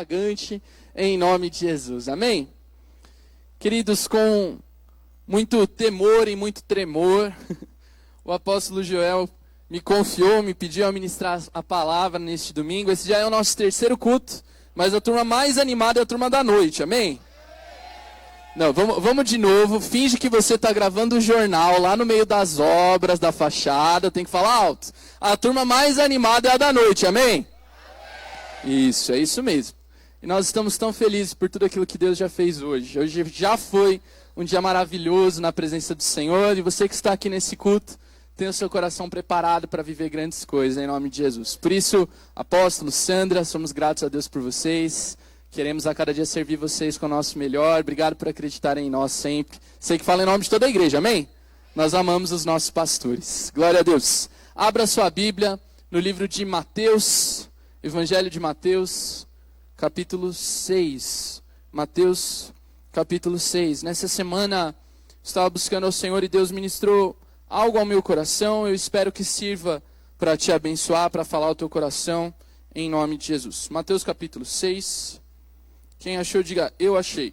extravagante, em nome de Jesus. Amém? Queridos, com muito temor e muito tremor, o apóstolo Joel me confiou, me pediu a ministrar a palavra neste domingo. Esse já é o nosso terceiro culto, mas a turma mais animada é a turma da noite, amém? Não, vamos de novo, finge que você está gravando o jornal lá no meio das obras, da fachada, tem que falar alto. A turma mais animada é a da noite, amém? Isso, é isso mesmo. E nós estamos tão felizes por tudo aquilo que Deus já fez hoje. Hoje já foi um dia maravilhoso na presença do Senhor, e você que está aqui nesse culto, tem o seu coração preparado para viver grandes coisas, em nome de Jesus. Por isso, apóstolo, Sandra, somos gratos a Deus por vocês. Queremos a cada dia servir vocês com o nosso melhor. Obrigado por acreditarem em nós sempre. Sei que fala em nome de toda a igreja, amém? Nós amamos os nossos pastores. Glória a Deus. Abra sua Bíblia no livro de Mateus, Evangelho de Mateus, capítulo 6. Mateus, capítulo 6. Nessa semana, estava buscando ao Senhor e Deus ministrou algo ao meu coração. Eu espero que sirva para te abençoar, para falar ao teu coração, em nome de Jesus. Mateus, capítulo 6. Quem achou, diga, eu achei.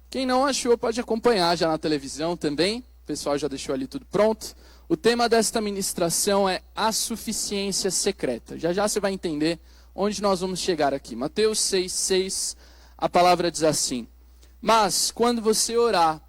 Quem não achou, pode acompanhar já na televisão também. O pessoal já deixou ali tudo pronto. O tema desta ministração é a suficiência secreta. Já já você vai entender onde nós vamos chegar aqui. Mateus 6:6, a palavra diz assim: mas quando você orar,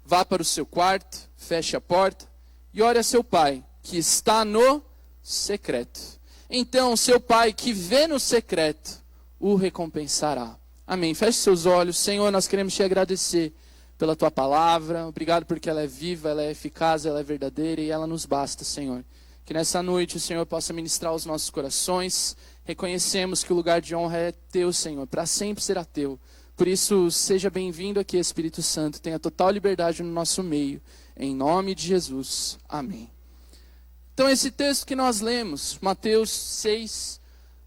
vá para o seu quarto, feche a porta e ore a seu pai, que está no secreto. Então, seu pai que vê no secreto, o recompensará. Amém. Feche seus olhos. Senhor, nós queremos te agradecer pela tua palavra. Obrigado porque ela é viva, ela é eficaz, ela é verdadeira e ela nos basta, Senhor. Que nessa noite o Senhor possa ministrar os nossos corações. Reconhecemos que o lugar de honra é teu, Senhor. Para sempre será teu. Por isso, seja bem-vindo aqui, Espírito Santo. Tenha total liberdade no nosso meio. Em nome de Jesus. Amém. Então, esse texto que nós lemos, Mateus 6,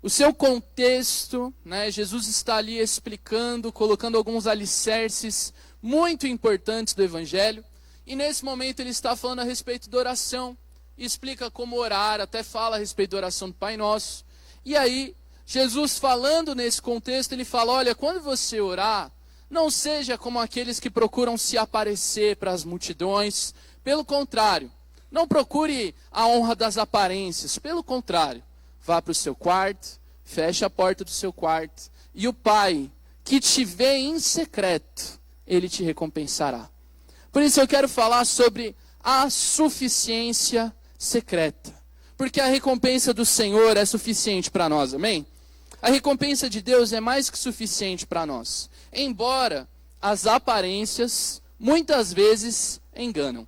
o seu contexto, né, Jesus está ali explicando, colocando alguns alicerces muito importantes do Evangelho. E nesse momento ele está falando a respeito da oração. Explica como orar, até fala a respeito da oração do Pai Nosso. E aí, Jesus falando nesse contexto, ele fala, olha, quando você orar, não seja como aqueles que procuram se aparecer para as multidões. Pelo contrário, não procure a honra das aparências. Pelo contrário, vá para o seu quarto, feche a porta do seu quarto, e o Pai que te vê em secreto, Ele te recompensará. Por isso eu quero falar sobre a suficiência secreta. Porque a recompensa do Senhor é suficiente para nós, amém? A recompensa de Deus é mais que suficiente para nós. Embora as aparências, muitas vezes, enganam.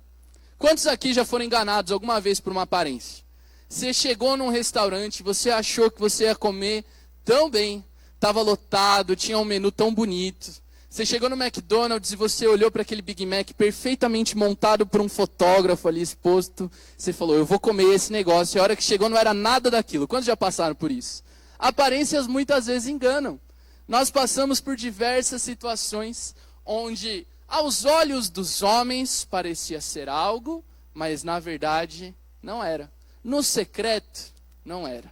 Quantos aqui já foram enganados alguma vez por uma aparência? Você chegou num restaurante, você achou que você ia comer tão bem, estava lotado, tinha um menu tão bonito. Você chegou no McDonald's e você olhou para aquele Big Mac perfeitamente montado por um fotógrafo ali exposto. Você falou, eu vou comer esse negócio. E a hora que chegou não era nada daquilo. Quantos já passaram por isso? Aparências muitas vezes enganam. Nós passamos por diversas situações onde, aos olhos dos homens, parecia ser algo, mas na verdade não era. No secreto, não era.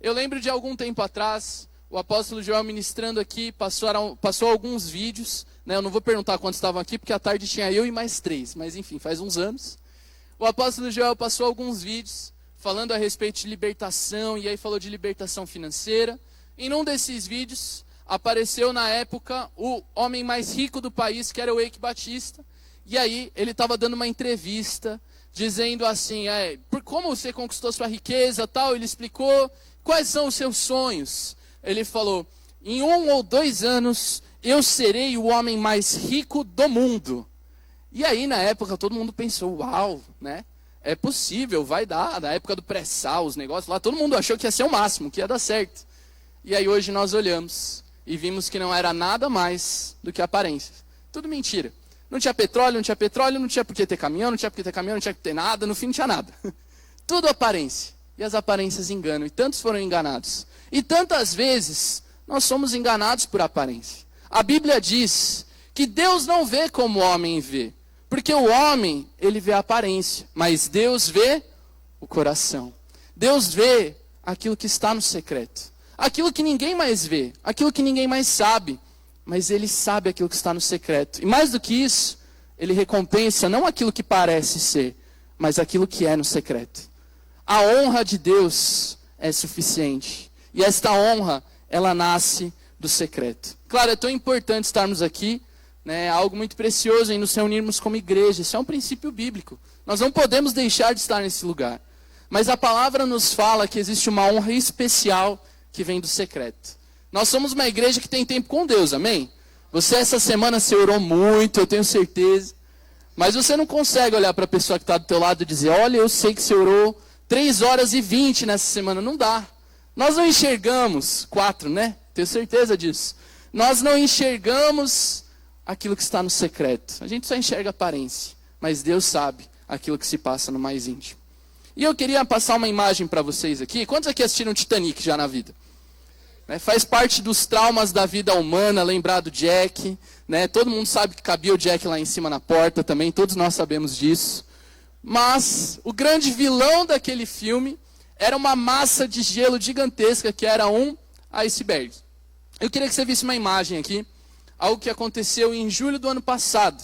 Eu lembro de algum tempo atrás, o apóstolo Joel ministrando aqui, passou alguns vídeos, né? Eu não vou perguntar quantos estavam aqui, porque à tarde tinha eu e mais 3, mas enfim, faz uns anos. O apóstolo Joel passou alguns vídeos falando a respeito de libertação, e aí falou de libertação financeira. E num desses vídeos, apareceu na época o homem mais rico do país, que era o Eike Batista, e aí ele estava dando uma entrevista, dizendo assim, por como você conquistou sua riqueza, tal, ele explicou quais são os seus sonhos. Ele falou, em 1 ou 2 anos, eu serei o homem mais rico do mundo. E aí, na época, todo mundo pensou, uau, né? É possível, vai dar. Na época do pré-sal, os negócios lá, todo mundo achou que ia ser o máximo, que ia dar certo. E aí, hoje, nós olhamos e vimos que não era nada mais do que aparência. Tudo mentira. Não tinha petróleo, não tinha por que ter caminhão, não tinha por que ter caminhão, não tinha por que ter nada, no fim não tinha nada. Tudo aparência. E as aparências enganam, e tantos foram enganados. E tantas vezes nós somos enganados por aparência. A Bíblia diz que Deus não vê como o homem vê. Porque o homem, ele vê a aparência, mas Deus vê o coração. Deus vê aquilo que está no secreto. aquilo que ninguém mais vê, aquilo que ninguém mais sabe, mas ele sabe aquilo que está no secreto. E mais do que isso, ele recompensa não aquilo que parece ser, mas aquilo que é no secreto. A honra de Deus é suficiente. E esta honra, ela nasce do secreto. Claro, é tão importante estarmos aqui, né? É algo muito precioso em nos reunirmos como igreja. Isso é um princípio bíblico. Nós não podemos deixar de estar nesse lugar. Mas a palavra nos fala que existe uma honra especial que vem do secreto. Nós somos uma igreja que tem tempo com Deus, amém? Você essa semana se orou muito, eu tenho certeza. Mas você não consegue olhar para a pessoa que está do teu lado e dizer, olha, eu sei que você orou 3h20 nessa semana. Não dá. Nós não enxergamos, 4, né? Tenho certeza disso. Nós não enxergamos aquilo que está no secreto. A gente só enxerga a aparência. Mas Deus sabe aquilo que se passa no mais íntimo. E eu queria passar uma imagem para vocês aqui. Quantos aqui assistiram Titanic já na vida? Faz parte dos traumas da vida humana, lembrar do Jack. Né? Todo mundo sabe que cabia o Jack lá em cima na porta também. Todos nós sabemos disso. Mas o grande vilão daquele filme era uma massa de gelo gigantesca que era um iceberg. Eu queria que você visse uma imagem aqui. Algo que aconteceu em julho do ano passado.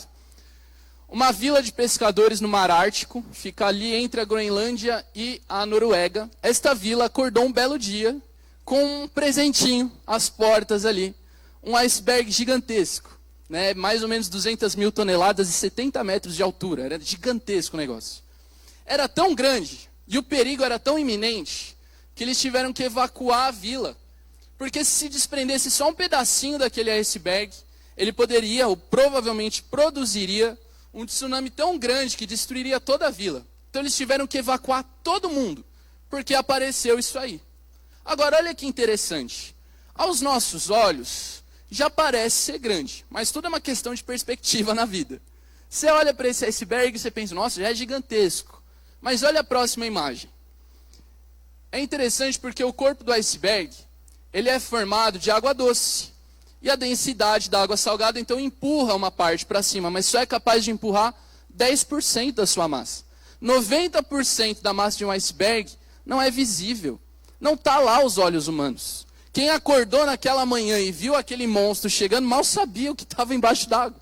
Uma vila de pescadores no Mar Ártico, fica ali entre a Groenlândia e a Noruega. Esta vila acordou um belo dia com um presentinho às portas ali. Um iceberg gigantesco, né? Mais ou menos 200 mil toneladas e 70 metros de altura. Era gigantesco o negócio. Era tão grande e o perigo era tão iminente que eles tiveram que evacuar a vila. Porque se desprendesse só um pedacinho daquele iceberg, ele poderia ou provavelmente produziria um tsunami tão grande que destruiria toda a vila. Então eles tiveram que evacuar todo mundo, porque apareceu isso aí. Agora olha que interessante. Aos nossos olhos, já parece ser grande, mas tudo é uma questão de perspectiva na vida. Você olha para esse iceberg e você pensa, nossa, já é gigantesco. Mas olha a próxima imagem. É interessante porque o corpo do iceberg, ele é formado de água doce. E a densidade da água salgada, então, empurra uma parte para cima, mas só é capaz de empurrar 10% da sua massa. 90% da massa de um iceberg não é visível. Não está lá aos olhos humanos. Quem acordou naquela manhã e viu aquele monstro chegando, mal sabia o que estava embaixo d'água.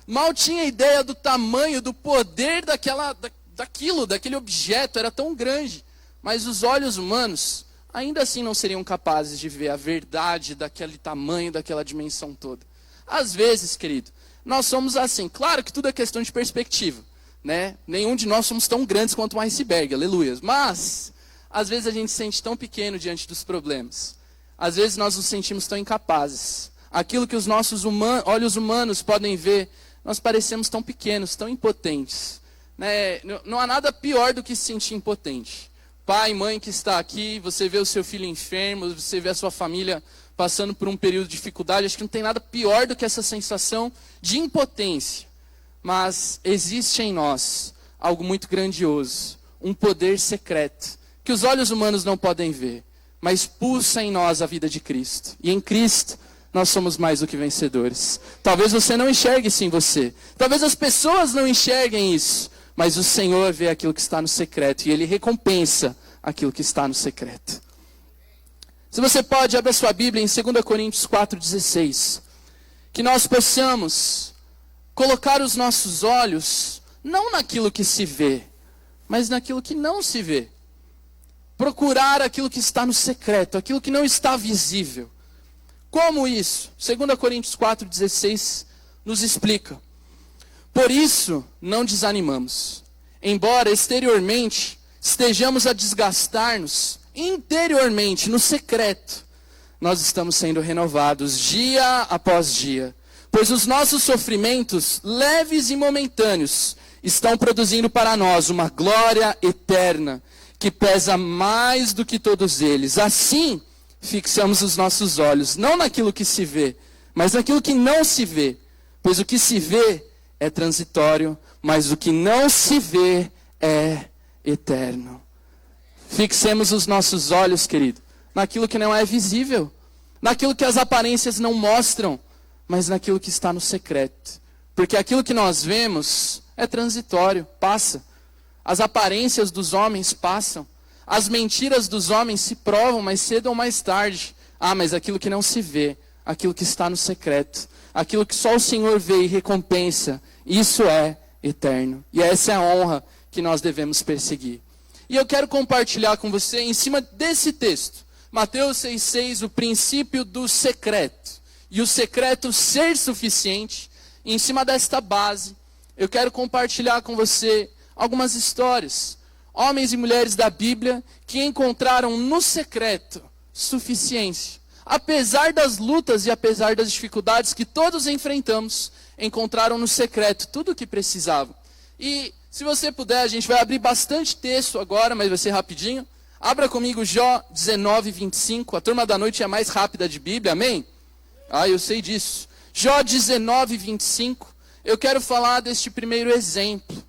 Mal tinha ideia do tamanho, do poder daquele objeto, era tão grande. Mas os olhos humanos ainda assim não seriam capazes de ver a verdade daquele tamanho, daquela dimensão toda. Às vezes, querido, nós somos assim. Claro que tudo é questão de perspectiva, né? Nenhum de nós somos tão grandes quanto um iceberg, aleluia. Mas, às vezes a gente se sente tão pequeno diante dos problemas. Às vezes nós nos sentimos tão incapazes. Aquilo que os nossos olhos humanos podem ver, nós parecemos tão pequenos, tão impotentes. Né? Não há nada pior do que se sentir impotente. Pai, mãe que está aqui, você vê o seu filho enfermo, você vê a sua família passando por um período de dificuldade. Acho que não tem nada pior do que essa sensação de impotência. Mas existe em nós algo muito grandioso, um poder secreto, que os olhos humanos não podem ver, mas pulsa em nós a vida de Cristo. E em Cristo nós somos mais do que vencedores. Talvez você não enxergue isso em você. Talvez as pessoas não enxerguem isso. Mas o Senhor vê aquilo que está no secreto e Ele recompensa aquilo que está no secreto. Se você pode, abra sua Bíblia em 2 Coríntios 4,16. Que nós possamos colocar os nossos olhos não naquilo que se vê, mas naquilo que não se vê. Procurar aquilo que está no secreto, aquilo que não está visível. Como isso? 2 Coríntios 4,16 nos explica. Por isso, não desanimamos. Embora exteriormente estejamos a desgastar-nos, interiormente, no secreto, nós estamos sendo renovados dia após dia. Pois os nossos sofrimentos, leves e momentâneos, estão produzindo para nós uma glória eterna, que pesa mais do que todos eles. Assim, fixamos os nossos olhos, não naquilo que se vê, mas naquilo que não se vê. Pois o que se vê é transitório, mas o que não se vê é eterno. Fixemos os nossos olhos, querido, naquilo que não é visível, naquilo que as aparências não mostram, mas naquilo que está no secreto. Porque aquilo que nós vemos é transitório, passa. As aparências dos homens passam. As mentiras dos homens se provam mais cedo ou mais tarde. Mas aquilo que não se vê, aquilo que está no secreto, aquilo que só o Senhor vê e recompensa, isso é eterno. E essa é a honra que nós devemos perseguir. E eu quero compartilhar com você, em cima desse texto, Mateus 6,6, o princípio do secreto. E o secreto ser suficiente. E em cima desta base, eu quero compartilhar com você algumas histórias. Homens e mulheres da Bíblia que encontraram no secreto suficiência. Apesar das lutas e apesar das dificuldades que todos enfrentamos, encontraram no secreto tudo o que precisavam. E se você puder, a gente vai abrir bastante texto agora, mas vai ser rapidinho. Abra comigo Jó 19, 25. A turma da noite é a mais rápida de Bíblia, amém? Eu sei disso. Jó 19, 25. Eu quero falar deste primeiro exemplo.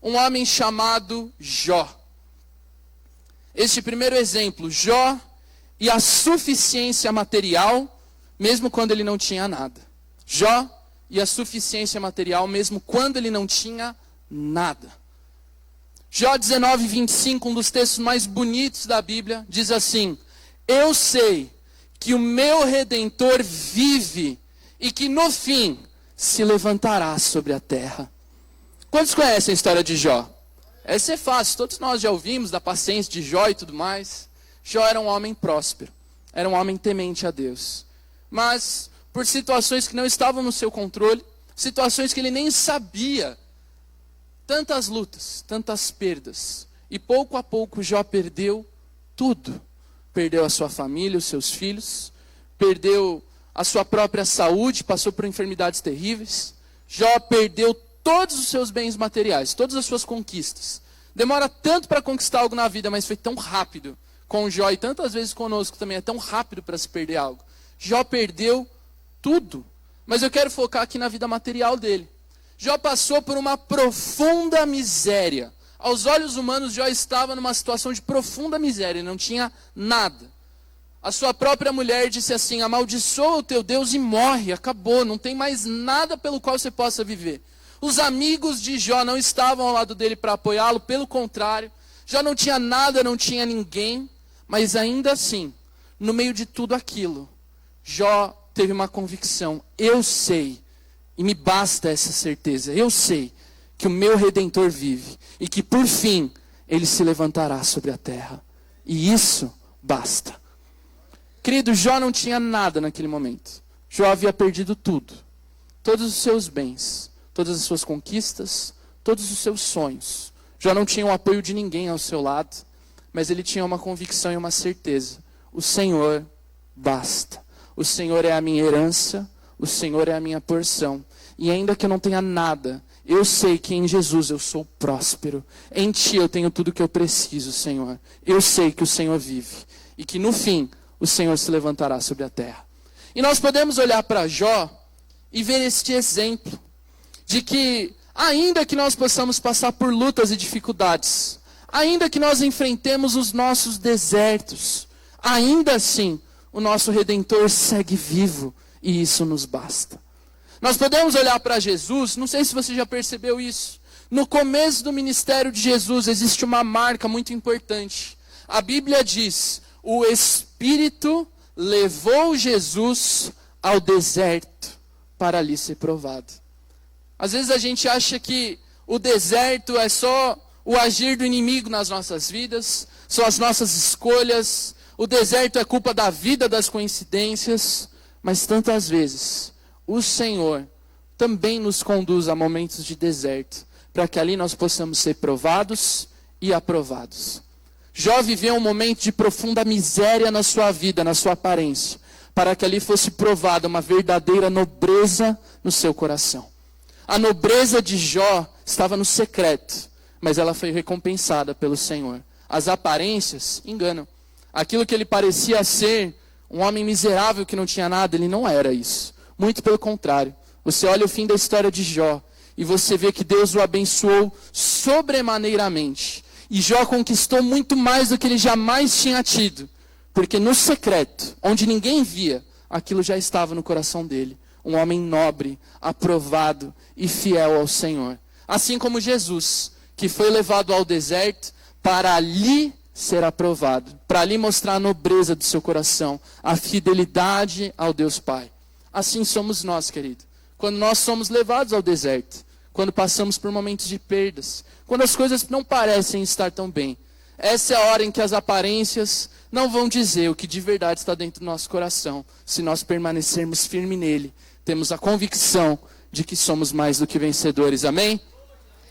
Um homem chamado Jó. Este primeiro exemplo, Jó e a suficiência material, mesmo quando ele não tinha nada. Jó e a suficiência material, mesmo quando ele não tinha nada. Jó 19, 25, um dos textos mais bonitos da Bíblia, diz assim: eu sei que o meu Redentor vive e que no fim se levantará sobre a terra. Quantos conhecem a história de Jó? Essa é fácil, todos nós já ouvimos da paciência de Jó e tudo mais. Jó era um homem próspero, era um homem temente a Deus. Mas por situações que não estavam no seu controle, situações que ele nem sabia, tantas lutas, tantas perdas. E pouco a pouco Jó perdeu tudo. Perdeu a sua família, os seus filhos, perdeu a sua própria saúde, passou por enfermidades terríveis. Jó perdeu todos os seus bens materiais, todas as suas conquistas. Demora tanto para conquistar algo na vida, mas foi tão rápido com Jó e tantas vezes conosco também, é tão rápido para se perder algo. Jó perdeu tudo, mas eu quero focar aqui na vida material dele. Jó passou por uma profunda miséria. Aos olhos humanos, Jó estava numa situação de profunda miséria, não tinha nada. A sua própria mulher disse assim: amaldiçoa o teu Deus e morre, acabou, não tem mais nada pelo qual você possa viver. Os amigos de Jó não estavam ao lado dele para apoiá-lo, pelo contrário, Jó não tinha nada, não tinha ninguém, mas ainda assim, no meio de tudo aquilo, Jó teve uma convicção: eu sei, e me basta essa certeza, eu sei que o meu Redentor vive e que por fim ele se levantará sobre a terra. E isso basta. Querido, Jó não tinha nada naquele momento. Jó havia perdido tudo. Todos os seus bens, todas as suas conquistas, todos os seus sonhos. Jó não tinha o apoio de ninguém ao seu lado, mas ele tinha uma convicção e uma certeza: o Senhor basta. O Senhor é a minha herança, o Senhor é a minha porção. E ainda que eu não tenha nada, eu sei que em Jesus eu sou próspero. Em Ti eu tenho tudo o que eu preciso, Senhor. Eu sei que o Senhor vive e que no fim o Senhor se levantará sobre a terra. E nós podemos olhar para Jó e ver este exemplo de que, ainda que nós possamos passar por lutas e dificuldades, ainda que nós enfrentemos os nossos desertos, ainda assim o nosso Redentor segue vivo e isso nos basta. Nós podemos olhar para Jesus, não sei se você já percebeu isso. No começo do ministério de Jesus existe uma marca muito importante. A Bíblia diz: o Espírito levou Jesus ao deserto para ali ser provado. Às vezes a gente acha que o deserto é só o agir do inimigo nas nossas vidas, são as nossas escolhas. O deserto é culpa da vida, das coincidências, mas tantas vezes o Senhor também nos conduz a momentos de deserto, para que ali nós possamos ser provados e aprovados. Jó viveu um momento de profunda miséria na sua vida, na sua aparência, para que ali fosse provada uma verdadeira nobreza no seu coração. A nobreza de Jó estava no secreto, mas ela foi recompensada pelo Senhor. As aparências enganam. Aquilo que ele parecia ser, um homem miserável que não tinha nada, ele não era isso. Muito pelo contrário. Você olha o fim da história de Jó e você vê que Deus o abençoou sobremaneiramente. E Jó conquistou muito mais do que ele jamais tinha tido. Porque no secreto, onde ninguém via, aquilo já estava no coração dele. Um homem nobre, aprovado e fiel ao Senhor. Assim como Jesus, que foi levado ao deserto para ali será provado, para ali mostrar a nobreza do seu coração, a fidelidade ao Deus Pai. Assim somos nós, querido. Quando nós somos levados ao deserto, quando passamos por momentos de perdas, quando as coisas não parecem estar tão bem, essa é a hora em que as aparências não vão dizer o que de verdade está dentro do nosso coração. Se nós permanecermos firmes nele, temos a convicção de que somos mais do que vencedores. Amém?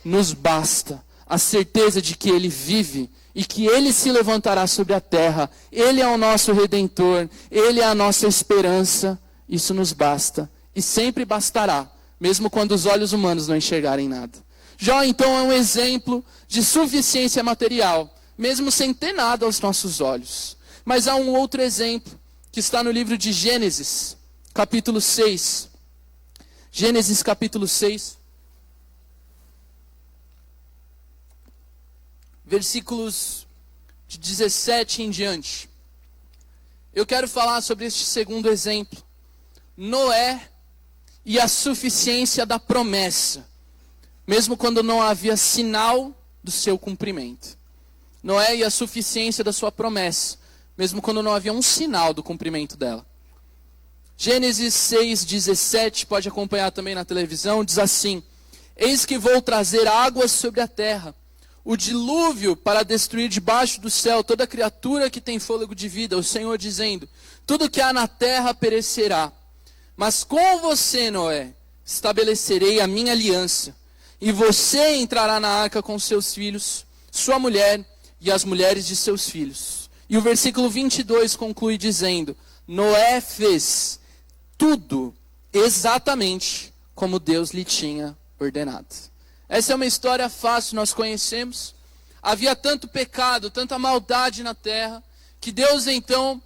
Nos basta a certeza de que ele vive e que ele se levantará sobre a terra. Ele é o nosso Redentor, ele é a nossa esperança. Isso nos basta e sempre bastará, mesmo quando os olhos humanos não enxergarem nada. Jó, então, é um exemplo de suficiência material, mesmo sem ter nada aos nossos olhos. Mas há um outro exemplo, que está no livro de Gênesis, capítulo 6. Gênesis, capítulo 6. Versículos de 17 em diante. Eu quero falar sobre este segundo exemplo. Noé e a suficiência da promessa, mesmo quando não havia sinal do seu cumprimento. Noé e a suficiência da sua promessa, mesmo quando não havia um sinal do cumprimento dela. Gênesis 6:17, pode acompanhar também na televisão, diz assim: Eis que vou trazer águas sobre a terra, o dilúvio para destruir debaixo do céu toda criatura que tem fôlego de vida. O Senhor dizendo: tudo que há na terra perecerá. Mas com você, Noé, estabelecerei a minha aliança, e você entrará na arca com seus filhos, sua mulher e as mulheres de seus filhos. E o versículo 22 conclui dizendo: Noé fez tudo exatamente como Deus lhe tinha ordenado. Essa é uma história fácil, nós conhecemos. Havia tanto pecado, tanta maldade na terra, que Deus então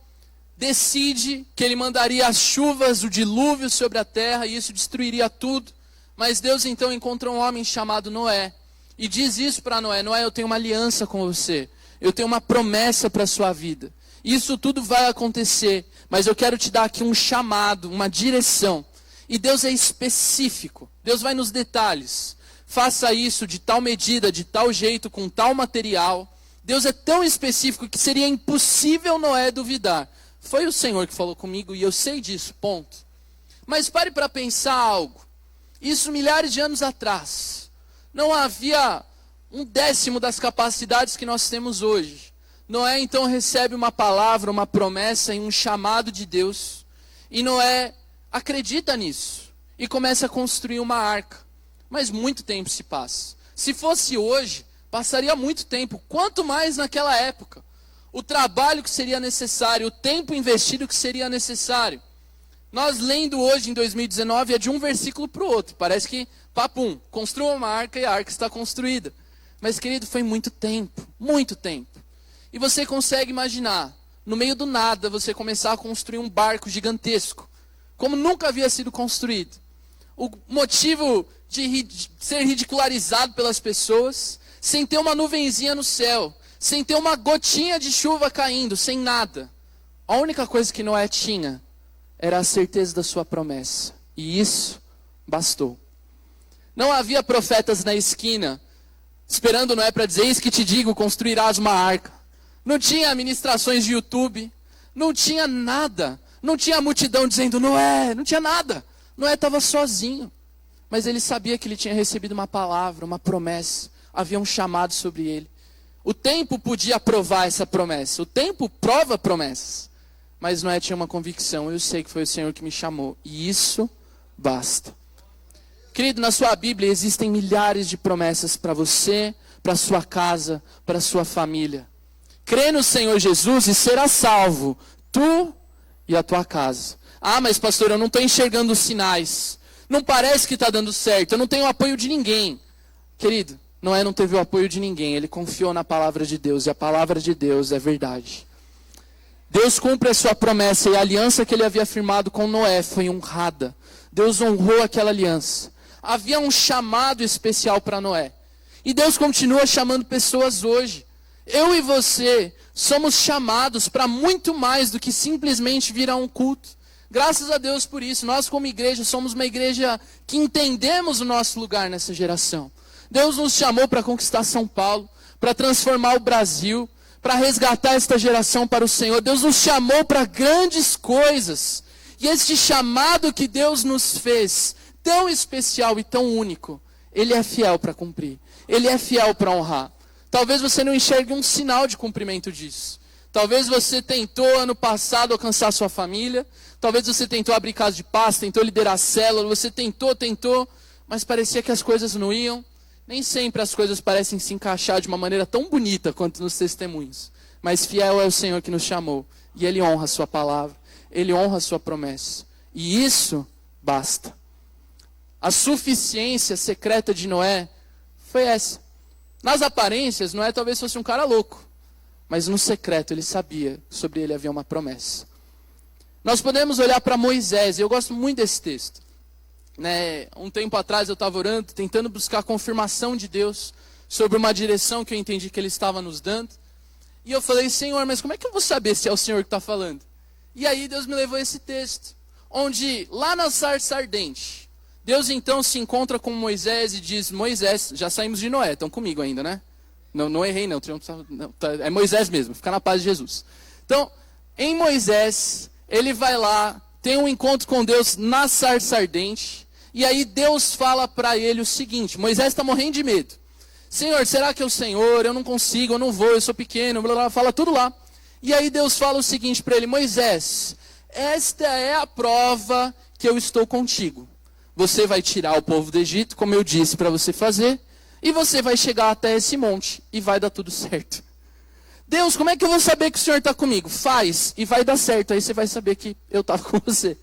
decide que ele mandaria as chuvas, o dilúvio sobre a terra, e isso destruiria tudo. Mas Deus então encontra um homem chamado Noé, e diz isso para Noé: Noé, eu tenho uma aliança com você, eu tenho uma promessa para a sua vida. Isso tudo vai acontecer, mas eu quero te dar aqui um chamado, uma direção. E Deus é específico, Deus vai nos detalhes. Faça isso de tal medida, de tal jeito, com tal material. Deus é tão específico que seria impossível Noé duvidar. Foi o Senhor que falou comigo e eu sei disso, ponto. Mas pare para pensar algo. Isso milhares de anos atrás. Não havia 1/10 das capacidades que nós temos hoje. Noé então recebe uma palavra, uma promessa e um chamado de Deus. E Noé acredita nisso e começa a construir uma arca. Mas muito tempo se passa. Se fosse hoje, passaria muito tempo. Quanto mais naquela época. O trabalho que seria necessário, o tempo investido que seria necessário. Nós lendo hoje em 2019 é de um versículo para o outro. Parece que, papum, construa uma arca e a arca está construída. Mas, querido, foi muito tempo, muito tempo. E você consegue imaginar, no meio do nada, você começar a construir um barco gigantesco, como nunca havia sido construído. O motivo de ser ridicularizado pelas pessoas, sem ter uma nuvenzinha no céu, sem ter uma gotinha de chuva caindo, sem nada. A única coisa que Noé tinha era a certeza da sua promessa. E isso bastou. Não havia profetas na esquina, esperando Noé para dizer: eis que te digo, construirás uma arca. Não tinha ministrações de YouTube, não tinha nada. Não tinha multidão dizendo: Noé, não tinha nada. Noé estava sozinho. Mas ele sabia que ele tinha recebido uma palavra, uma promessa. Havia um chamado sobre ele. O tempo podia provar essa promessa. O tempo prova promessas. Mas Noé tinha uma convicção: eu sei que foi o Senhor que me chamou. E isso basta. Querido, na sua Bíblia existem milhares de promessas para você, para sua casa, para sua família. Crê no Senhor Jesus e será salvo, tu e a tua casa. Ah, mas pastor, eu não estou enxergando os sinais. Não parece que está dando certo. Eu não tenho apoio de ninguém. Querido, Noé não teve o apoio de ninguém. Ele confiou na palavra de Deus. E a palavra de Deus é verdade. Deus cumpre a sua promessa. E a aliança que ele havia firmado com Noé foi honrada. Deus honrou aquela aliança. Havia um chamado especial para Noé. E Deus continua chamando pessoas hoje. Eu e você somos chamados para muito mais do que simplesmente vir a um culto. Graças a Deus por isso. Nós como igreja somos uma igreja que entendemos o nosso lugar nessa geração. Deus nos chamou para conquistar São Paulo, para transformar o Brasil, para resgatar esta geração para o Senhor. Deus nos chamou para grandes coisas. E este chamado que Deus nos fez, tão especial e tão único, Ele é fiel para cumprir. Ele é fiel para honrar. Talvez você não enxergue um sinal de cumprimento disso. Talvez você tentou ano passado alcançar sua família. Talvez você tentou abrir casa de paz, tentou liderar a célula. Você tentou, mas parecia que as coisas não iam. Nem sempre as coisas parecem se encaixar de uma maneira tão bonita quanto nos testemunhos. Mas fiel é o Senhor que nos chamou. E Ele honra a sua palavra. Ele honra a sua promessa. E isso basta. A suficiência secreta de Noé foi essa. Nas aparências, Noé talvez fosse um cara louco. Mas no secreto ele sabia que sobre ele havia uma promessa. Nós podemos olhar para Moisés. E eu gosto muito desse texto. Um tempo atrás eu estava orando, tentando buscar confirmação de Deus sobre uma direção que eu entendi que Ele estava nos dando. E eu falei, Senhor, mas como é que eu vou saber se é o Senhor que está falando? E aí Deus me levou a esse texto, onde lá na sarça ardente, Deus então se encontra com Moisés e diz, Moisés, já saímos de Noé, estão comigo ainda, né? Não errei não, é Moisés mesmo, fica na paz de Jesus. Então, em Moisés, ele vai lá, tem um encontro com Deus na sarça ardente, e aí Deus fala para ele o seguinte, Moisés está morrendo de medo. Senhor, será que é o Senhor? Eu não consigo, eu não vou, eu sou pequeno, blá, blá, fala tudo lá. E aí Deus fala o seguinte para ele, Moisés, esta é a prova que eu estou contigo. Você vai tirar o povo do Egito, como eu disse para você fazer, e você vai chegar até esse monte, e vai dar tudo certo. Deus, como é que eu vou saber que o Senhor está comigo? Faz, e vai dar certo, aí você vai saber que eu estava com você.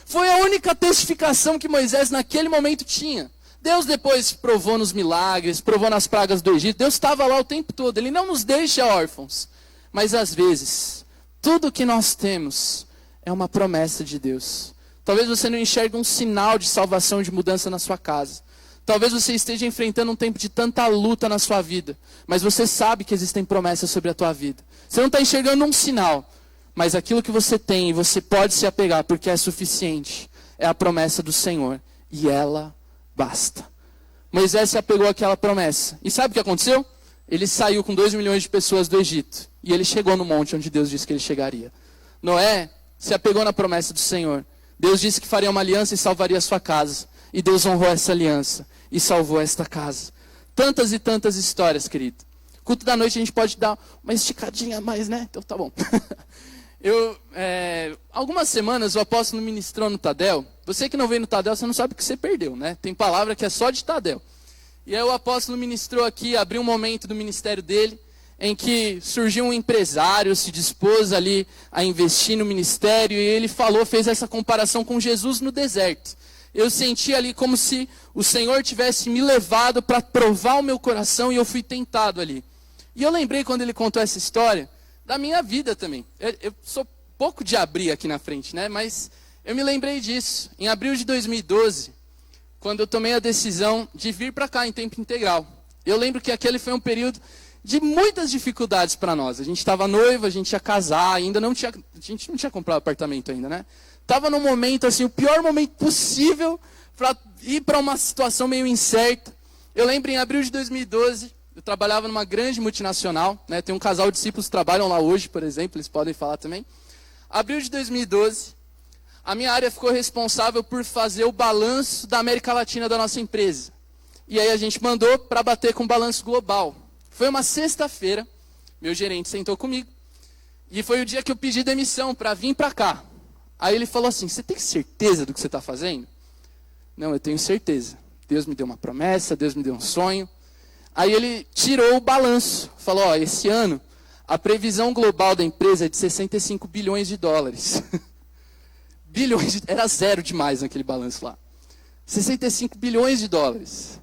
Foi a única testificação que Moisés naquele momento tinha. Deus depois provou nos milagres, provou nas pragas do Egito, Deus estava lá o tempo todo, Ele não nos deixa órfãos. Mas às vezes, tudo que nós temos é uma promessa de Deus. Talvez você não enxergue um sinal de salvação, de mudança na sua casa. Talvez você esteja enfrentando um tempo de tanta luta na sua vida. Mas você sabe que existem promessas sobre a tua vida. Você não está enxergando um sinal. Mas aquilo que você tem, você pode se apegar, porque é suficiente. É a promessa do Senhor. E ela basta. Moisés se apegou àquela promessa. E sabe o que aconteceu? Ele saiu com 2 milhões de pessoas do Egito. E ele chegou no monte onde Deus disse que ele chegaria. Noé se apegou na promessa do Senhor. Deus disse que faria uma aliança e salvaria a sua casa. E Deus honrou essa aliança e salvou esta casa. Tantas e tantas histórias, querido. Culto da noite a gente pode dar uma esticadinha a mais, né? Então tá bom. Algumas semanas o apóstolo ministrou no Tadel. Você que não veio no Tadel, você não sabe o que você perdeu, né? Tem palavra que é só de Tadel. E aí o apóstolo ministrou aqui, abriu um momento do ministério dele, em que surgiu um empresário, se dispôs ali a investir no ministério, e ele fez essa comparação com Jesus no deserto. Eu senti ali como se o Senhor tivesse me levado para provar o meu coração, e eu fui tentado ali. E eu lembrei, quando ele contou essa história, da minha vida também. Eu sou pouco de abrir aqui na frente, né? Mas eu me lembrei disso. Em abril de 2012, quando eu tomei a decisão de vir para cá em tempo integral. Eu lembro que aquele foi um período de muitas dificuldades para nós. A gente estava noivo, a gente ia casar, a gente não tinha comprado apartamento ainda, né? Estava num momento, assim, o pior momento possível para ir para uma situação meio incerta. Eu lembro em abril de 2012, eu trabalhava numa grande multinacional, né? Tem um casal de discípulos que trabalham lá hoje, por exemplo, eles podem falar também. Abril de 2012, a minha área ficou responsável por fazer o balanço da América Latina da nossa empresa. E aí a gente mandou para bater com o balanço global. Foi uma sexta-feira, meu gerente sentou comigo, e foi o dia que eu pedi demissão para vir para cá. Aí ele falou assim, você tem certeza do que você está fazendo? Não, eu tenho certeza. Deus me deu uma promessa, Deus me deu um sonho. Aí ele tirou o balanço, falou, esse ano a previsão global da empresa é de 65 bilhões de dólares. Era zero demais naquele balanço lá. 65 bilhões de dólares.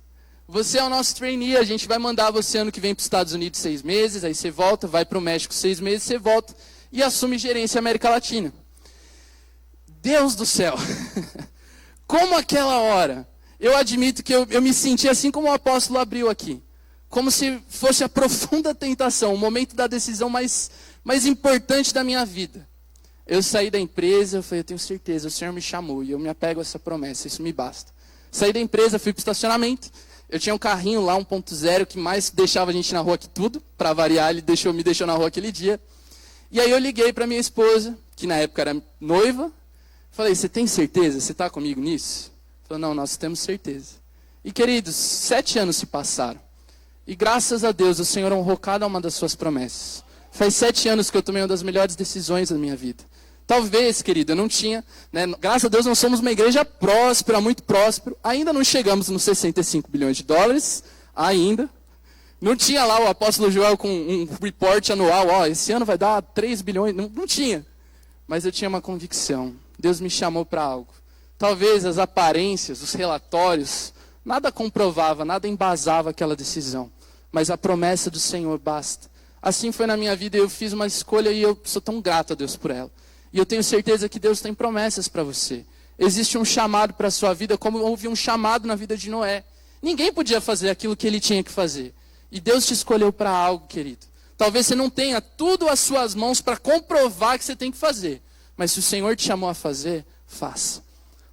Você é o nosso trainee, a gente vai mandar você ano que vem para os Estados Unidos 6 meses, aí você volta, vai para o México 6 meses, você volta e assume gerência América Latina. Deus do céu! Como aquela hora, eu admito que eu me senti assim como o apóstolo abriu aqui. Como se fosse a profunda tentação, o momento da decisão mais importante da minha vida. Eu saí da empresa, eu falei, eu tenho certeza, o Senhor me chamou e eu me apego a essa promessa, isso me basta. Saí da empresa, fui para o estacionamento, Eu tinha um carrinho lá, 1.0, que mais deixava a gente na rua que tudo. Para variar, ele me deixou na rua aquele dia. E aí eu liguei para minha esposa, que na época era noiva. Falei, você tem certeza? Você está comigo nisso? Falou, não, nós temos certeza. E queridos, 7 anos se passaram. E graças a Deus, o Senhor honrou cada uma das suas promessas. Faz 7 anos que eu tomei uma das melhores decisões da minha vida. Talvez, querido, eu não tinha, né? Graças a Deus nós somos uma igreja próspera, muito próspero. Ainda não chegamos nos 65 bilhões de dólares, ainda. Não tinha lá o apóstolo Joel com um report anual, ó, esse ano vai dar 3 bilhões, não tinha. Mas eu tinha uma convicção, Deus me chamou para algo. Talvez as aparências, os relatórios, nada comprovava, nada embasava aquela decisão. Mas a promessa do Senhor basta. Assim foi na minha vida, eu fiz uma escolha e eu sou tão grato a Deus por ela. E eu tenho certeza que Deus tem promessas para você. Existe um chamado para a sua vida, como houve um chamado na vida de Noé. Ninguém podia fazer aquilo que ele tinha que fazer. E Deus te escolheu para algo, querido. Talvez você não tenha tudo às suas mãos para comprovar que você tem que fazer. Mas se o Senhor te chamou a fazer, faça.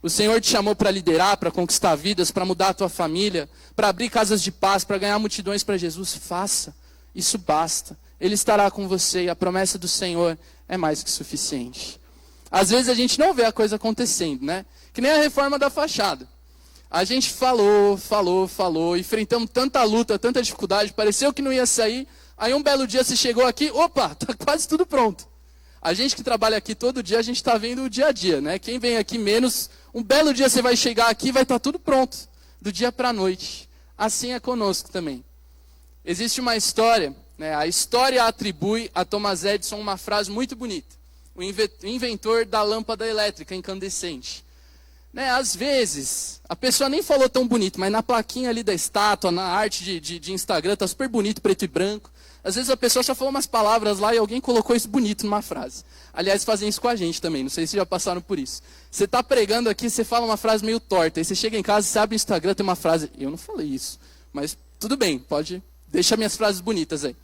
O Senhor te chamou para liderar, para conquistar vidas, para mudar a tua família, para abrir casas de paz, para ganhar multidões para Jesus, faça. Isso basta. Ele estará com você e a promessa do Senhor é mais que suficiente. Às vezes a gente não vê a coisa acontecendo, né? Que nem a reforma da fachada. A gente falou, enfrentamos tanta luta, tanta dificuldade, pareceu que não ia sair. Aí um belo dia você chegou aqui, opa, tá quase tudo pronto. A gente que trabalha aqui todo dia, a gente está vendo o dia a dia, né? Quem vem aqui menos, um belo dia você vai chegar aqui e vai estar tudo pronto, do dia para a noite. Assim é conosco também. Existe uma história, né? A história atribui a Thomas Edison uma frase muito bonita. O inventor da lâmpada elétrica incandescente. Né, às vezes, a pessoa nem falou tão bonito, mas na plaquinha ali da estátua, na arte de Instagram, tá super bonito, preto e branco. Às vezes a pessoa só falou umas palavras lá e alguém colocou isso bonito numa frase. Aliás, fazem isso com a gente também, não sei se já passaram por isso. Você tá pregando aqui, você fala uma frase meio torta, aí você chega em casa, você abre o Instagram, tem uma frase, eu não falei isso, mas tudo bem, pode, deixa minhas frases bonitas aí.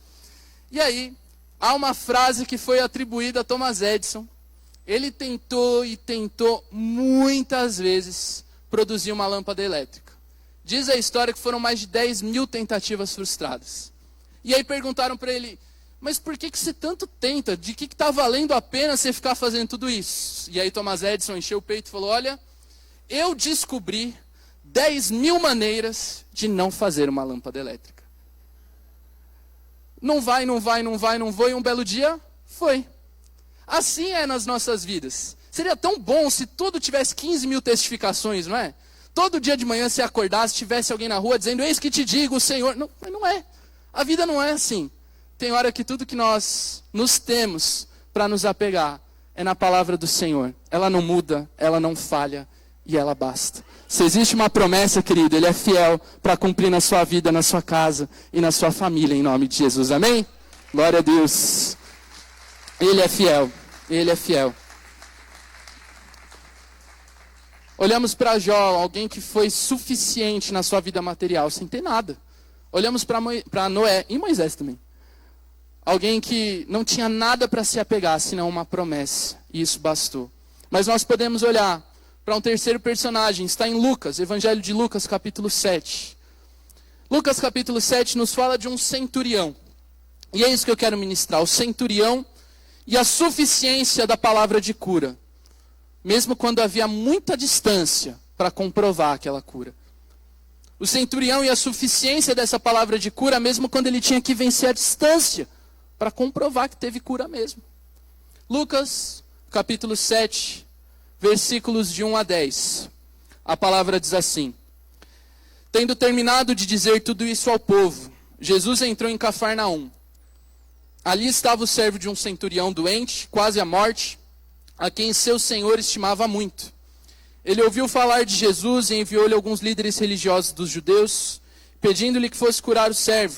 E aí, há uma frase que foi atribuída a Thomas Edison. Ele tentou e tentou muitas vezes produzir uma lâmpada elétrica. Diz a história que foram mais de 10 mil tentativas frustradas. E aí perguntaram para ele, mas por que você tanto tenta? De que está valendo a pena você ficar fazendo tudo isso? E aí Thomas Edison encheu o peito e falou, olha, eu descobri 10 mil maneiras de não fazer uma lâmpada elétrica. Não vai, e um belo dia, foi. Assim é nas nossas vidas. Seria tão bom se tudo tivesse 15 mil testificações, não é? Todo dia de manhã se acordasse, tivesse alguém na rua dizendo, eis que te digo, o Senhor... Não, mas não é. A vida não é assim. Tem hora que tudo que nós nos temos para nos apegar é na palavra do Senhor. Ela não muda, ela não falha e ela basta. Se existe uma promessa, querido, Ele é fiel para cumprir na sua vida, na sua casa e na sua família, em nome de Jesus. Amém? Glória a Deus. Ele é fiel, Ele é fiel. Olhamos para Jó, alguém que foi suficiente na sua vida material, sem ter nada. Olhamos para Noé e Moisés também. Alguém que não tinha nada para se apegar, senão uma promessa. E isso bastou. Mas nós podemos olhar para um terceiro personagem, está em Lucas, Evangelho de Lucas, capítulo 7. Lucas, capítulo 7, nos fala de um centurião. E é isso que eu quero ministrar, o centurião e a suficiência da palavra de cura, mesmo quando havia muita distância para comprovar aquela cura. O centurião e a suficiência dessa palavra de cura, mesmo quando ele tinha que vencer a distância para comprovar que teve cura mesmo. Lucas, capítulo 7, versículos de 1 a 10. A palavra diz assim: Tendo terminado de dizer tudo isso ao povo, Jesus entrou em Cafarnaum. Ali estava o servo de um centurião doente, quase à morte, a quem seu senhor estimava muito. Ele ouviu falar de Jesus e enviou-lhe alguns líderes religiosos dos judeus, pedindo-lhe que fosse curar o servo.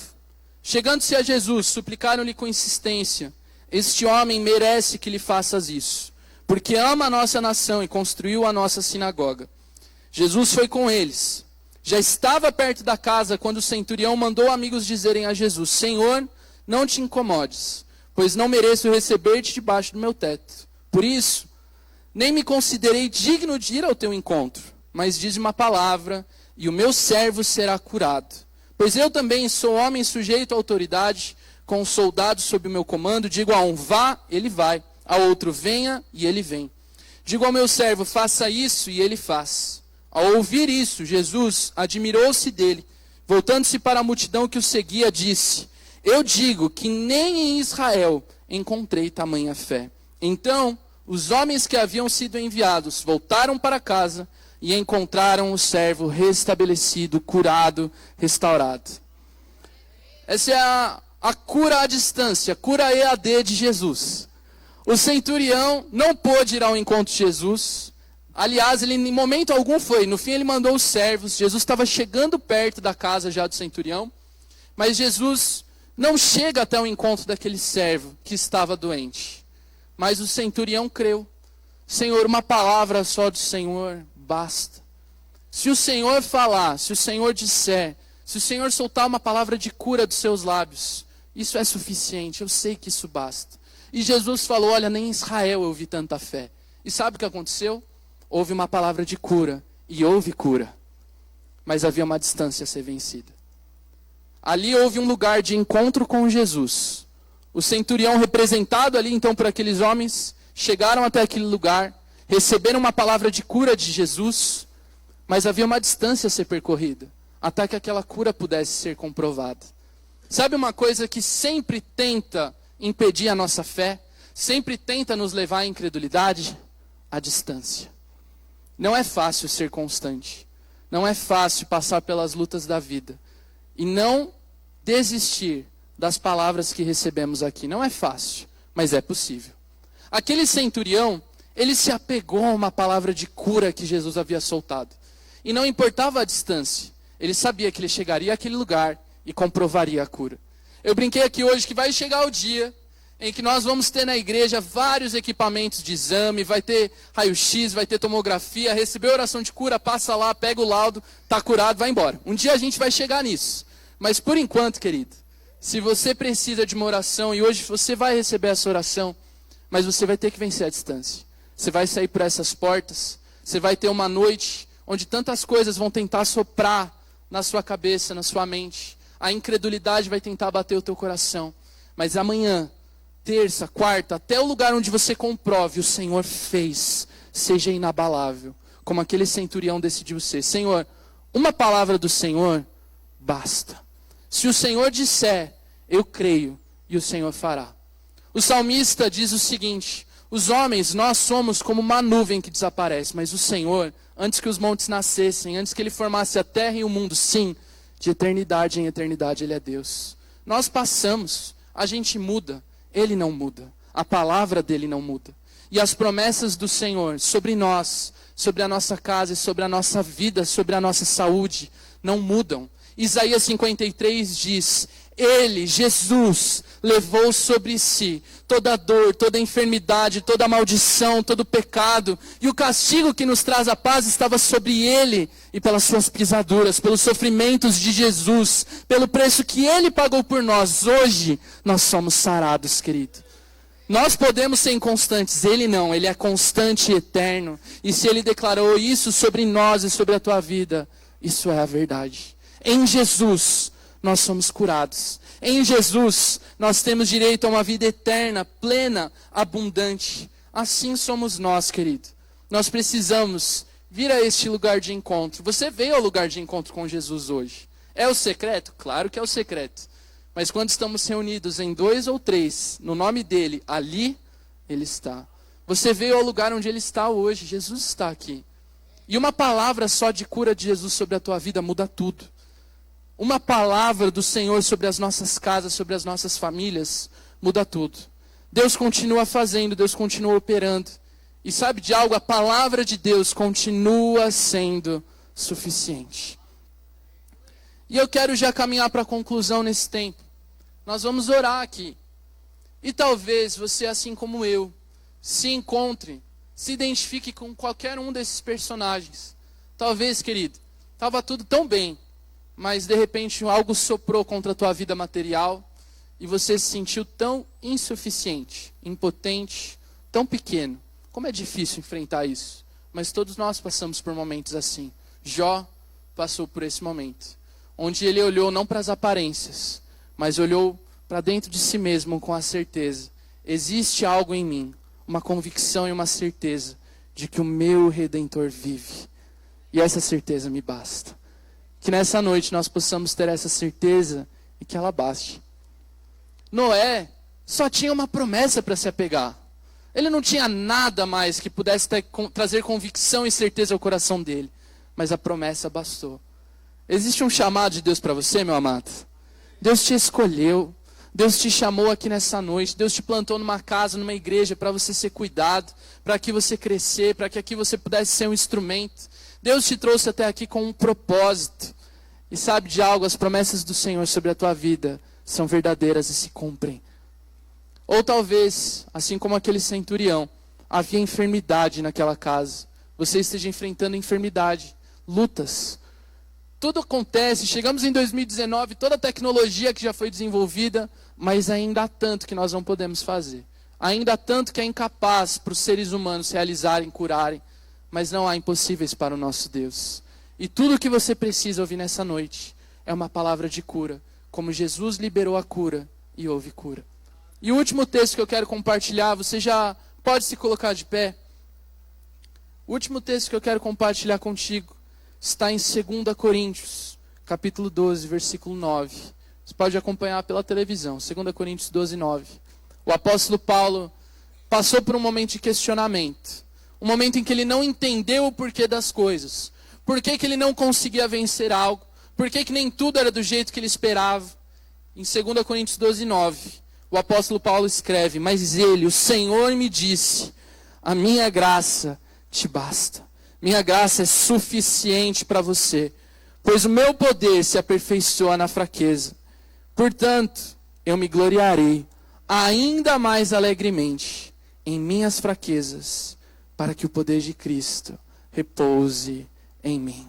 Chegando-se a Jesus, suplicaram-lhe com insistência: Este homem merece que lhe faças isso, porque ama a nossa nação e construiu a nossa sinagoga. Jesus foi com eles. Já estava perto da casa quando o centurião mandou amigos dizerem a Jesus: Senhor, não te incomodes, pois não mereço receber-te debaixo do meu teto. Por isso, nem me considerei digno de ir ao teu encontro. mas diz uma palavra, e o meu servo será curado. Pois eu também sou homem sujeito à autoridade, com um soldado sob o meu comando. Digo a um, vá, ele vai. A outro, venha, e ele vem. Digo ao meu servo, faça isso, e ele faz. Ao ouvir isso, Jesus admirou-se dele. Voltando-se para a multidão que o seguia, disse, eu digo que nem em Israel encontrei tamanha fé. Então, os homens que haviam sido enviados voltaram para casa e encontraram o servo restabelecido, curado, restaurado. Essa é a cura à distância, a cura EAD de Jesus. O centurião não pôde ir ao encontro de Jesus. Aliás, ele em momento algum foi. No fim ele mandou os servos. Jesus estava chegando perto da casa já do centurião. Mas Jesus não chega até o encontro daquele servo que estava doente. Mas o centurião creu. Senhor, uma palavra só do Senhor basta. Se o Senhor falar, se o Senhor disser, se o Senhor soltar uma palavra de cura dos seus lábios, isso é suficiente, eu sei que isso basta. E Jesus falou, olha, nem em Israel eu vi tanta fé. E sabe o que aconteceu? Houve uma palavra de cura, e houve cura. Mas havia uma distância a ser vencida. Ali houve um lugar de encontro com Jesus. O centurião representado ali então por aqueles homens, chegaram até aquele lugar, receberam uma palavra de cura de Jesus, mas havia uma distância a ser percorrida, até que aquela cura pudesse ser comprovada. Sabe uma coisa que sempre tenta impedir a nossa fé, sempre tenta nos levar à incredulidade? A distância. Não é fácil ser constante, não é fácil passar pelas lutas da vida, e não desistir das palavras que recebemos aqui. Não é fácil, mas é possível. Aquele centurião, ele se apegou a uma palavra de cura que Jesus havia soltado. E não importava a distância, ele sabia que ele chegaria àquele lugar e comprovaria a cura. Eu brinquei aqui hoje que vai chegar o dia em que nós vamos ter na igreja vários equipamentos de exame, vai ter raio-x, vai ter tomografia, recebeu oração de cura, passa lá, pega o laudo, está curado, vai embora. Um dia a gente vai chegar nisso. Mas por enquanto, querido, se você precisa de uma oração, e hoje você vai receber essa oração, mas você vai ter que vencer a distância. Você vai sair por essas portas, você vai ter uma noite onde tantas coisas vão tentar soprar na sua cabeça, na sua mente. A incredulidade vai tentar bater o teu coração. Mas amanhã, terça, quarta, até o lugar onde você comprove, o Senhor fez, seja inabalável. Como aquele centurião decidiu ser. Senhor, uma palavra do Senhor, basta. Se o Senhor disser, eu creio, e o Senhor fará. O salmista diz o seguinte, os homens, nós somos como uma nuvem que desaparece, mas o Senhor, antes que os montes nascessem, antes que Ele formasse a terra e o mundo, sim, de eternidade em eternidade Ele é Deus. Nós passamos, a gente muda, Ele não muda, a palavra dEle não muda. E as promessas do Senhor sobre nós, sobre a nossa casa e sobre a nossa vida, sobre a nossa saúde, não mudam. Isaías 53 diz, Ele, Jesus, levou sobre si toda a dor, toda a enfermidade, toda a maldição, todo o pecado. E o castigo que nos traz a paz estava sobre Ele. E pelas suas pisaduras, pelos sofrimentos de Jesus, pelo preço que Ele pagou por nós. Hoje, nós somos sarados, querido. Nós podemos ser inconstantes, Ele não. Ele é constante e eterno. E se Ele declarou isso sobre nós e sobre a tua vida, isso é a verdade. Em Jesus, nós somos curados. Em Jesus, nós temos direito a uma vida eterna, plena, abundante. Assim somos nós, querido. Nós precisamos vir a este lugar de encontro. Você veio ao lugar de encontro com Jesus hoje. É o secreto? Claro que é o secreto. Mas quando estamos reunidos em 2 ou 3, no nome dEle, ali Ele está. Você veio ao lugar onde Ele está hoje. Jesus está aqui. E uma palavra só de cura de Jesus sobre a tua vida muda tudo. Uma palavra do Senhor sobre as nossas casas, sobre as nossas famílias, muda tudo. Deus continua fazendo, Deus continua operando. E sabe de algo? A palavra de Deus continua sendo suficiente. E eu quero já caminhar para a conclusão nesse tempo. Nós vamos orar aqui. E talvez você, assim como eu, se encontre, se identifique com qualquer um desses personagens. Talvez, querido, estava tudo tão bem, mas de repente algo soprou contra a tua vida material e você se sentiu tão insuficiente, impotente, tão pequeno. Como é difícil enfrentar isso. mas todos nós passamos por momentos assim. Jó passou por esse momento, onde ele olhou não para as aparências, mas olhou para dentro de si mesmo com a certeza: existe algo em mim, uma convicção e uma certeza de que o meu Redentor vive. E essa certeza me basta. Que nessa noite nós possamos ter essa certeza e que ela baste. Noé só tinha uma promessa para se apegar. Ele não tinha nada mais que pudesse trazer convicção e certeza ao coração dele. Mas a promessa bastou. Existe um chamado de Deus para você, meu amado? Deus te escolheu. Deus te chamou aqui nessa noite. Deus te plantou numa casa, numa igreja, para você ser cuidado, para que você crescer, para que aqui você pudesse ser um instrumento. Deus te trouxe até aqui com um propósito. E sabe de algo? As promessas do Senhor sobre a tua vida são verdadeiras e se cumprem. Ou talvez, assim como aquele centurião, havia enfermidade naquela casa. Você esteja enfrentando enfermidade, lutas. Tudo acontece, chegamos em 2019, toda a tecnologia que já foi desenvolvida, mas ainda há tanto que nós não podemos fazer. Ainda há tanto que é incapaz para os seres humanos realizarem, curarem. Mas não há impossíveis para o nosso Deus. E tudo o que você precisa ouvir nessa noite é uma palavra de cura. Como Jesus liberou a cura e houve cura. E o último texto que eu quero compartilhar, você já pode se colocar de pé. O último texto que eu quero compartilhar contigo está em 2 Coríntios, capítulo 12, versículo 9. Você pode acompanhar pela televisão, 2 Coríntios 12, 9. O apóstolo Paulo passou por um momento de questionamento. Um momento em que ele não entendeu o porquê das coisas. Por que ele não conseguia vencer algo? Por que nem tudo era do jeito que ele esperava? Em 2 Coríntios 12, 9, o apóstolo Paulo escreve: mas ele, o Senhor, me disse: a minha graça te basta. Minha graça é suficiente para você, pois o meu poder se aperfeiçoa na fraqueza. Portanto, eu me gloriarei ainda mais alegremente em minhas fraquezas, para que o poder de Cristo repouse em mim.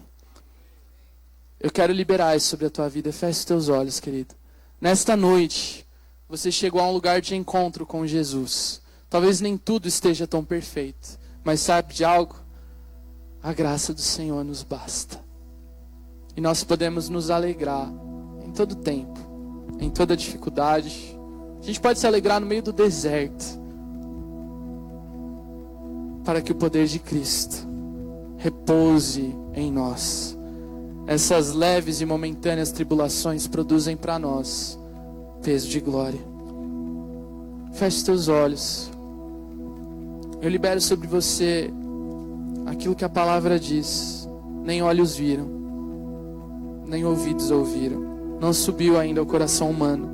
Eu quero liberar isso sobre a tua vida. Feche os teus olhos, querido. Nesta noite, você chegou a um lugar de encontro com Jesus. Talvez nem tudo esteja tão perfeito, mas sabe de algo? A graça do Senhor nos basta. E nós podemos nos alegrar em todo tempo, em toda dificuldade. A gente pode se alegrar no meio do deserto, para que o poder de Cristo repouse em nós. Essas leves e momentâneas tribulações produzem para nós peso de glória. Feche teus olhos. Eu libero sobre você aquilo que a palavra diz. Nem olhos viram, nem ouvidos ouviram. Não subiu ainda ao coração humano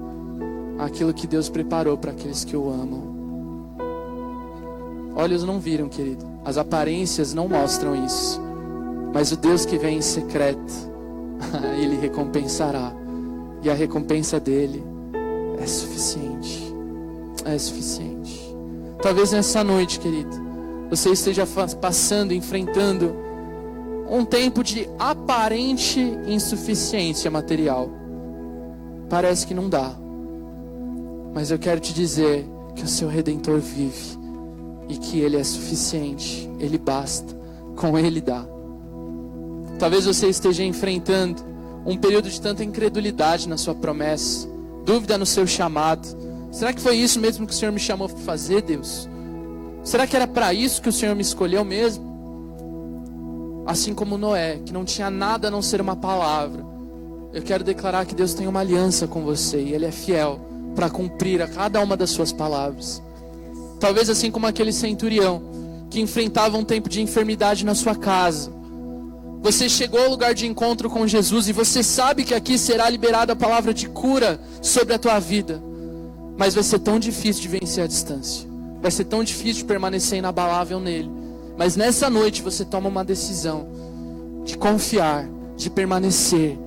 aquilo que Deus preparou para aqueles que o amam. Olhos não viram, querido. As aparências não mostram isso. Mas o Deus que vem em secreto, Ele recompensará. E a recompensa dele é suficiente. É suficiente. Talvez nessa noite, querido, você esteja passando, enfrentando um tempo de aparente insuficiência material. Parece que não dá. Mas eu quero te dizer que o seu Redentor vive. E que Ele é suficiente, Ele basta, com Ele dá. Talvez você esteja enfrentando um período de tanta incredulidade na sua promessa, dúvida no seu chamado. Será que foi isso mesmo que o Senhor me chamou para fazer, Deus? Será que era para isso que o Senhor me escolheu mesmo? Assim como Noé, que não tinha nada a não ser uma palavra, eu quero declarar que Deus tem uma aliança com você e Ele é fiel para cumprir a cada uma das suas palavras. Talvez assim como aquele centurião que enfrentava um tempo de enfermidade na sua casa. Você chegou ao lugar de encontro com Jesus e você sabe que aqui será liberada a palavra de cura sobre a tua vida. Mas vai ser tão difícil de vencer a distância. Vai ser tão difícil de permanecer inabalável nele. Mas nessa noite você toma uma decisão de confiar, de permanecer